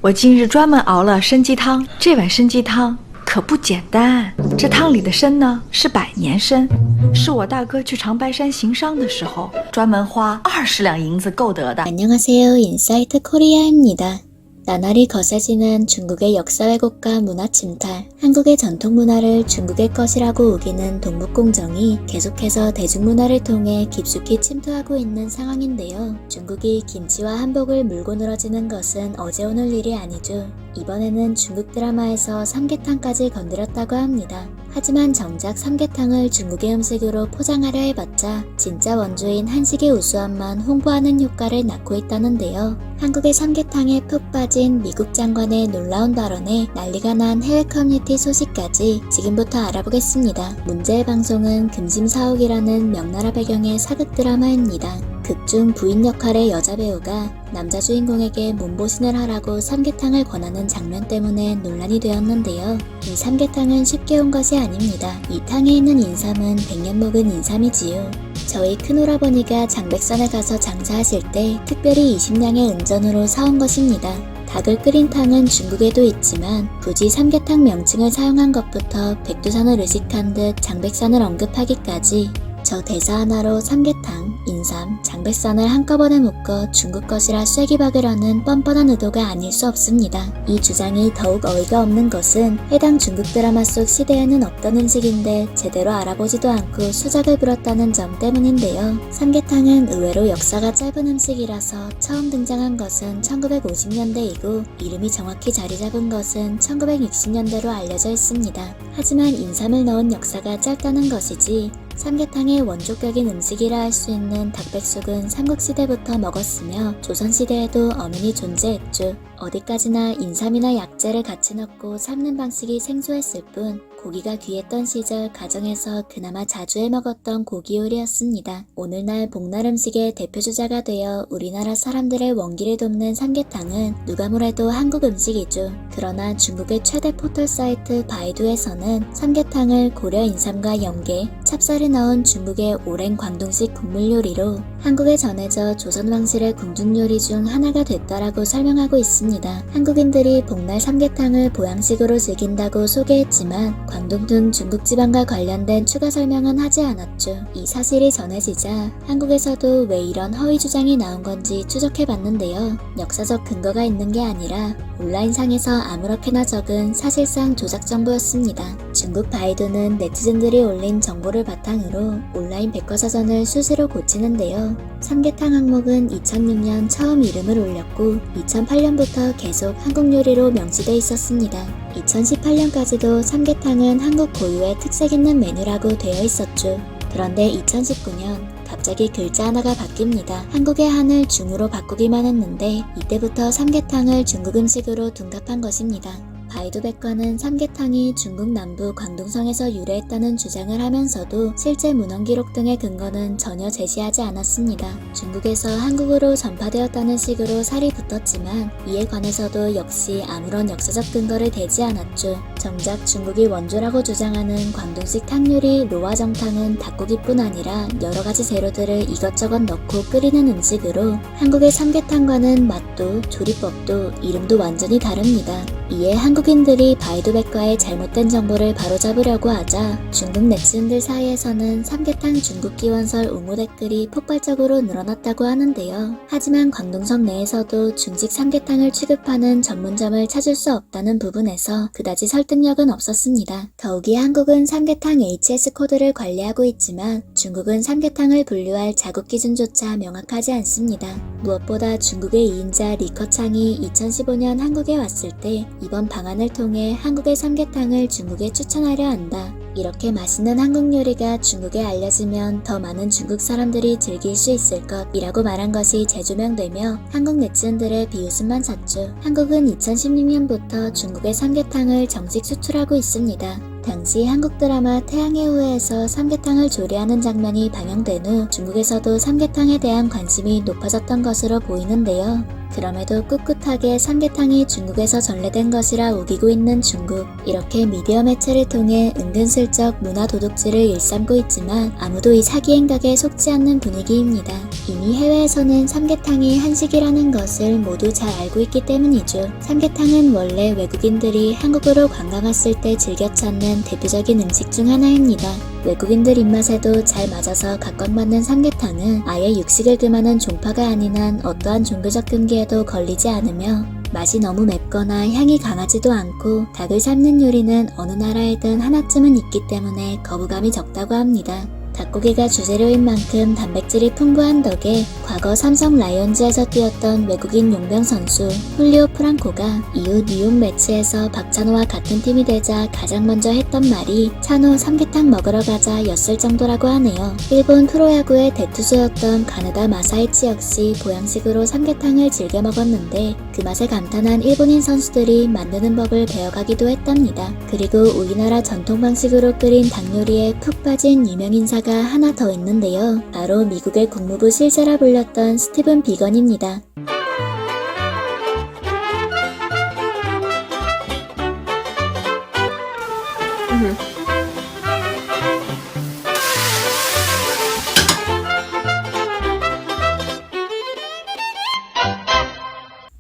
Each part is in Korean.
我今日专门熬了参鸡汤，这碗参鸡汤可不简单。这汤里的参呢是百年参，是我大哥去长白山行商的时候专门花20两银子购得的。 안녕하세요. 인사이트 코리아입니다. 나날이 거세지는 중국의 역사 왜곡과 문화 침탈, 한국의 전통 문화를 중국의 것이라고 우기는 동북공정이 계속해서 대중문화를 통해 깊숙이 침투하고 있는 상황인데요. 중국이 김치와 한복을 물고 늘어지는 것은 어제 오늘 일이 아니죠. 이번에는 중국 드라마에서 삼계탕까지 건드렸다고 합니다. 하지만 정작 삼계탕을 중국의 음식으로 포장하려 해봤자 진짜 원조인 한식의 우수함만 홍보하는 효과를 낳고 있다는데요. 한국의 삼계탕에 푹 빠진 미국 장관의 놀라운 발언에 난리가 난 해외 커뮤니티 소식까지 지금부터 알아보겠습니다. 문제의 방송은 금심사옥이라는 명나라 배경의 사극 드라마입니다. 극중 부인 역할의 여자 배우가 남자 주인공에게 몸보신을 하라고 삼계탕을 권하는 장면 때문에 논란이 되었는데요. 이 삼계탕은 쉽게 온 것이 아닙니다. 이 탕에 있는 인삼은 100년 묵은 인삼이지요. 저희 큰오라버니가 장백산에 가서 장사하실 때 특별히 20냥의 은전으로 사온 것입니다. 닭을 끓인 탕은 중국에도 있지만 굳이 삼계탕 명칭을 사용한 것부터 백두산을 의식한 듯 장백산을 언급하기까지 저 대사 하나로 삼계탕, 인삼, 장백산을 한꺼번에 묶어 중국 것이라 쐐기 박으려는 뻔뻔한 의도가 아닐 수 없습니다. 이 주장이 더욱 어이가 없는 것은 해당 중국 드라마 속 시대에는 없던 음식인데 제대로 알아보지도 않고 수작을 부렸다는 점 때문인데요. 삼계탕은 의외로 역사가 짧은 음식이라서 처음 등장한 것은 1950년대이고 이름이 정확히 자리 잡은 것은 1960년대로 알려져 있습니다. 하지만 인삼을 넣은 역사가 짧다는 것이지 삼계탕의 원조격인 음식이라 할 수 있는 닭백숙은 삼국시대부터 먹었으며 조선시대에도 엄연히 존재했죠. 어디까지나 인삼이나 약재를 같이 넣고 삶는 방식이 생소했을 뿐 고기가 귀했던 시절 가정에서 그나마 자주 해먹었던 고기 요리였습니다. 오늘날 복날 음식의 대표주자가 되어 우리나라 사람들의 원기를 돕는 삼계탕은 누가 뭐래도 한국 음식이죠. 그러나 중국의 최대 포털 사이트 바이두에서는 삼계탕을 고려 인삼과 연계, 찹쌀을 넣은 중국의 오랜 광동식 국물 요리로 한국에 전해져 조선 왕실의 궁중 요리 중 하나가 됐다라고 설명하고 있습니다. 한국인들이 복날 삼계탕을 보양식으로 즐긴다고 소개했지만 광동 등 중국 지방과 관련된 추가 설명은 하지 않았죠. 이 사실이 전해지자 한국에서도 왜 이런 허위 주장이 나온 건지 추적해봤는데요. 역사적 근거가 있는 게 아니라 온라인상에서 아무렇게나 적은 사실상 조작 정보였습니다. 중국 바이두는 네티즌들이 올린 정보를 바탕으로 온라인 백과사전을 수시로 고치는데요. 삼계탕 항목은 2006년 처음 이름을 올렸고 2008년부터 계속 한국 요리로 명시돼 있었습니다. 2018년까지도 삼계탕은 한국 고유의 특색 있는 메뉴라고 되어 있었죠. 그런데 2019년 갑자기 글자 하나가 바뀝니다. 한국의 한을 중으로 바꾸기만 했는데 이때부터 삼계탕을 중국 음식으로 둔갑한 것입니다. 바이두 백과는 삼계탕이 중국 남부 광동성에서 유래했다는 주장을 하면서도 실제 문헌 기록 등의 근거는 전혀 제시하지 않았습니다. 중국에서 한국으로 전파되었다는 식으로 살이 붙었지만 이에 관해서도 역시 아무런 역사적 근거를 대지 않았죠. 정작 중국이 원조라고 주장하는 광동식 탕요리 로화정탕은 닭고기뿐 아니라 여러가지 재료들을 이것저것 넣고 끓이는 음식으로 한국의 삼계탕과는 맛도 조리법도 이름도 완전히 다릅니다. 이에 한국인들이 바이두 백과의 잘못된 정보를 바로잡으려고 하자 중국 네티즌들 사이에서는 삼계탕 중국기 원설 옹호 댓글이 폭발적으로 늘어났다고 하는데요. 하지만 광동성 내에서도 중식 삼계탕을 취급하는 전문점을 찾을 수 없다는 부분에서 그다지 설득력은 없었습니다. 더욱이 한국은 삼계탕 HS 코드를 관리하고 있지만 중국은 삼계탕을 분류할 자국 기준조차 명확하지 않습니다. 무엇보다 중국의 2인자 리커창이 2015년 한국에 왔을 때 이번 방안을 통해 한국의 삼계탕을 중국에 추천하려 한다. 이렇게 맛있는 한국 요리가 중국에 알려지면 더 많은 중국 사람들이 즐길 수 있을 것이라고 말한 것이 재조명되며 한국 네티즌들의 비웃음만 샀죠. 한국은 2016년부터 중국의 삼계탕을 정식 수출하고 있습니다. 당시 한국 드라마 태양의 후예에서 삼계탕을 조리하는 장면이 방영된 후 중국에서도 삼계탕에 대한 관심이 높아졌던 것으로 보이는데요. 그럼에도 꿋꿋하게 삼계탕이 중국에서 전래된 것이라 우기고 있는 중국. 이렇게 미디어 매체를 통해 은근슬쩍 문화 도둑질을 일삼고 있지만 아무도 이 사기 행각에 속지 않는 분위기입니다. 이미 해외에서는 삼계탕이 한식이라는 것을 모두 잘 알고 있기 때문이죠. 삼계탕은 원래 외국인들이 한국으로 관광 왔을 때 즐겨 찾는 대표적인 음식 중 하나입니다. 외국인들 입맛에도 잘 맞아서 각광받는 삼계탕은 아예 육식을 금하는 종파가 아닌 한 어떠한 종교적 금기에도 걸리지 않으며 맛이 너무 맵거나 향이 강하지도 않고 닭을 삶는 요리는 어느 나라에든 하나쯤은 있기 때문에 거부감이 적다고 합니다. 닭고기가 주재료인 만큼 단백질이 풍부한 덕에 과거 삼성 라이온즈에서 뛰었던 외국인 용병 선수 훌리오 프랑코가 이후 뉴욕 매치에서 박찬호와 같은 팀이 되자 가장 먼저 했던 말이 "찬호 삼계탕 먹으러 가자" 였을 정도라고 하네요. 일본 프로야구의 대투수였던 가느다 마사이치 역시 보양식으로 삼계탕을 즐겨 먹었는데 그 맛에 감탄한 일본인 선수들이 만드는 법을 배워가기도 했답니다. 그리고 우리나라 전통 방식으로 끓인 닭 요리에 푹 빠진 유명 인사가 하나 더 있는데요. 바로 미국의 국무부 실세라 불렸던 스티븐 비건입니다.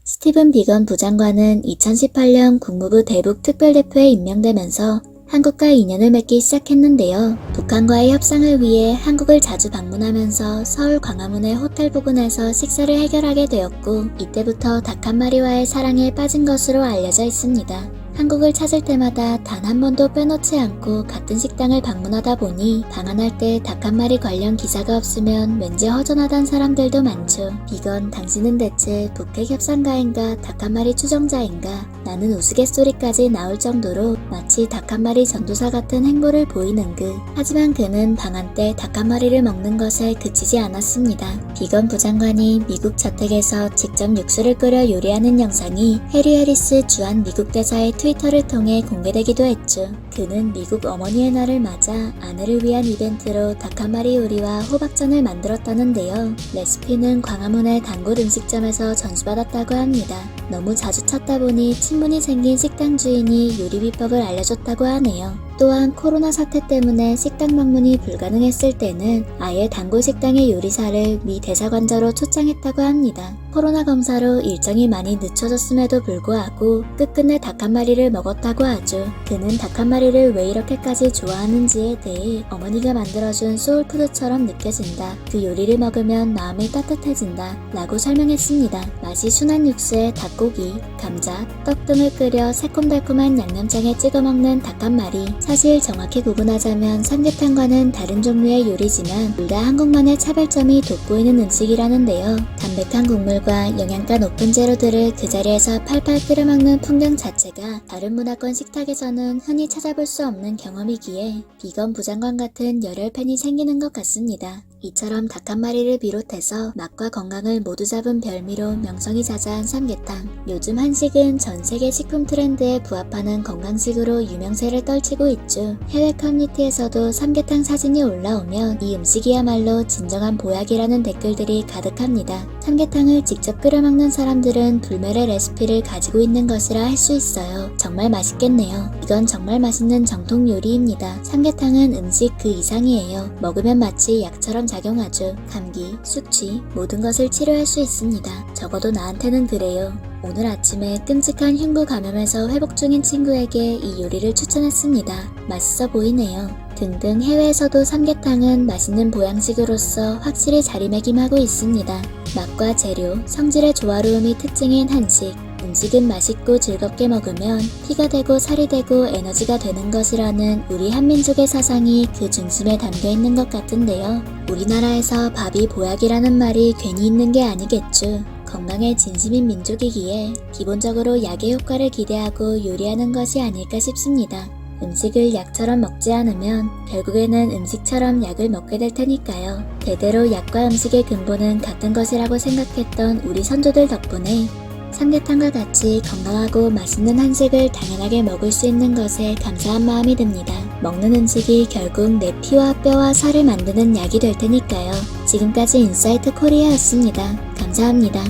스티븐 비건 부장관은 2018년 국무부 대북 특별대표에 임명되면서 한국과 인연을 맺기 시작했는데요. 북한과의 협상을 위해 한국을 자주 방문하면서 서울 광화문의 호텔 부근에서 식사를 해결하게 되었고 이때부터 닭 한 마리와의 사랑에 빠진 것으로 알려져 있습니다. 한국을 찾을 때마다 단 한 번도 빼놓지 않고 같은 식당을 방문하다 보니 방한할 때 닭 한 마리 관련 기사가 없으면 왠지 허전하단 사람들도 많죠. 비건, 당신은 대체 북핵 협상가인가 닭 한 마리 추종자인가? 나는 우스갯소리까지 나올 정도로 마치 닭 한 마리 전도사 같은 행보를 보이는 그. 하지만 그는 방한 때 닭 한 마리를 먹는 것에 그치지 않았습니다. 비건 부장관이 미국 저택에서 직접 육수를 끓여 요리하는 영상이 해리 해리스 주한 미국 대사의 트위터를 통해 공개되기도 했죠. 그는 미국 어머니의 날을 맞아 아내를 위한 이벤트로 닭 한 마리 요리와 호박전을 만들었다는데요. 레시피는 광화문의 단골 음식점에서 전수받았다고 합니다. 너무 자주 찾다 보니 친분이 생긴 식당 주인이 요리 비법을 알려줬다고 하네요. 또한 코로나 사태 때문에 식당 방문이 불가능했을 때는 아예 단골 식당의 요리사를 미 대사관저로 초청했다고 합니다. 코로나 검사로 일정이 많이 늦춰졌음에도 불구하고 끝끝내 닭 한 마리를 먹었다고 하죠. 그는 닭 한 마리를 왜 이렇게까지 좋아하는지에 대해 어머니가 만들어준 소울푸드처럼 느껴진다. 그 요리를 먹으면 마음이 따뜻해진다. 라고 설명했습니다. 맛이 순한 육수에 닭고기, 감자, 떡 등을 끓여 새콤달콤한 양념장에 찍어 먹는 닭 한 마리. 사실 정확히 구분하자면 삼계탕과는 다른 종류의 요리지만 둘 다 한국만의 차별점이 돋보이는 음식이라는데요. 담백한 국물과 영양가 높은 재료들을 그 자리에서 팔팔 끓여 먹는 풍경 자체가 다른 문화권 식탁에서는 흔히 찾아볼 수 없는 경험이기에 비건 부장관 같은 열혈 팬이 생기는 것 같습니다. 이처럼 닭 한 마리를 비롯해서 맛과 건강을 모두 잡은 별미로 명성이 자자한 삼계탕. 요즘 한식은 전 세계 식품 트렌드에 부합하는 건강식으로 유명세를 떨치고 있죠. 해외 커뮤니티에서도 삼계탕 사진이 올라오면 이 음식이야말로 진정한 보약이라는 댓글들이 가득합니다. 삼계탕을 직접 끓여 먹는 사람들은 불멸의 레시피를 가지고 있는 것이라 할 수 있어요. 정말 맛있겠네요. 이건 정말 맛있는 정통 요리입니다. 삼계탕은 음식 그 이상이에요. 먹으면 마치 약처럼 작용하죠. 감기, 숙취, 모든 것을 치료할 수 있습니다. 적어도 나한테는 그래요. 오늘 아침에 끔찍한 흉부 감염에서 회복 중인 친구에게 이 요리를 추천했습니다. 맛있어 보이네요. 등등 해외에서도 삼계탕은 맛있는 보양식으로서 확실히 자리매김하고 있습니다. 맛과 재료, 성질의 조화로움이 특징인 한식. 음식은 맛있고 즐겁게 먹으면 피가 되고 살이 되고 에너지가 되는 것이라는 우리 한민족의 사상이 그 중심에 담겨 있는 것 같은데요. 우리나라에서 밥이 보약이라는 말이 괜히 있는 게 아니겠죠. 건강에 진심인 민족이기에 기본적으로 약의 효과를 기대하고 요리하는 것이 아닐까 싶습니다. 음식을 약처럼 먹지 않으면 결국에는 음식처럼 약을 먹게 될 테니까요. 대대로 약과 음식의 근본은 같은 것이라고 생각했던 우리 선조들 덕분에 삼계탕과 같이 건강하고 맛있는 한식을 당연하게 먹을 수 있는 것에 감사한 마음이 듭니다. 먹는 음식이 결국 내 피와 뼈와 살을 만드는 약이 될 테니까요. 지금까지 인사이트 코리아였습니다. 감사합니다.